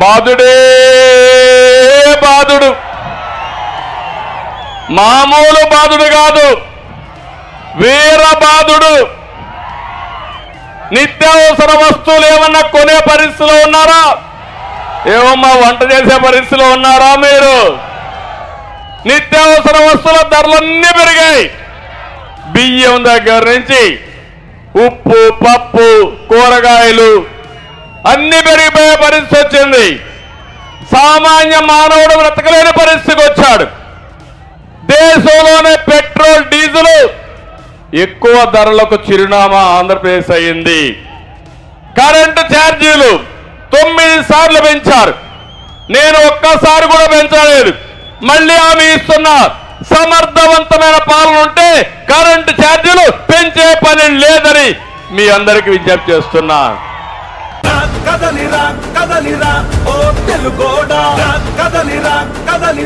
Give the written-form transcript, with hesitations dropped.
బాధుడే బాధుడు, మామూలు బాధుడు కాదు, వీరబాధుడు. నిత్యావసర వస్తువులు ఏమన్నా కొనే పరిస్థితిలో ఉన్నారా? ఏమమ్మా వంట చేసే పరిస్థితిలో ఉన్నారా మీరు? నిత్యావసర వస్తువుల ధరలన్నీ పెరిగాయి. బియ్యం దగ్గర నుంచి ఉప్పు, పప్పు, కూరగాయలు అన్ని పెరిగిపోయే పరిస్థితి వచ్చింది. సామాన్య మానవుడు బ్రతకలేని పరిస్థితికి వచ్చాడు. దేశంలోనే పెట్రోల్, డీజిల్ ఎక్కువ ధరలకు చిరునామా ఆంధ్రప్రదేశ్ అయింది. కరెంటు ఛార్జీలు 9 సార్లు పెంచారు. నేను ఒక్కసారి కూడా పెంచలేదు. మళ్ళీ హామీ ఇస్తున్నా, సమర్థవంతమైన పాలన ఉంటే కరెంటు ఛార్జీలు పెంచే పని లేదని మీ అందరికీ విజ్ఞప్తి చేస్తున్నా. కదలిరా కదలిరా ఓ తెలుగోడా, కదలిరా కదలి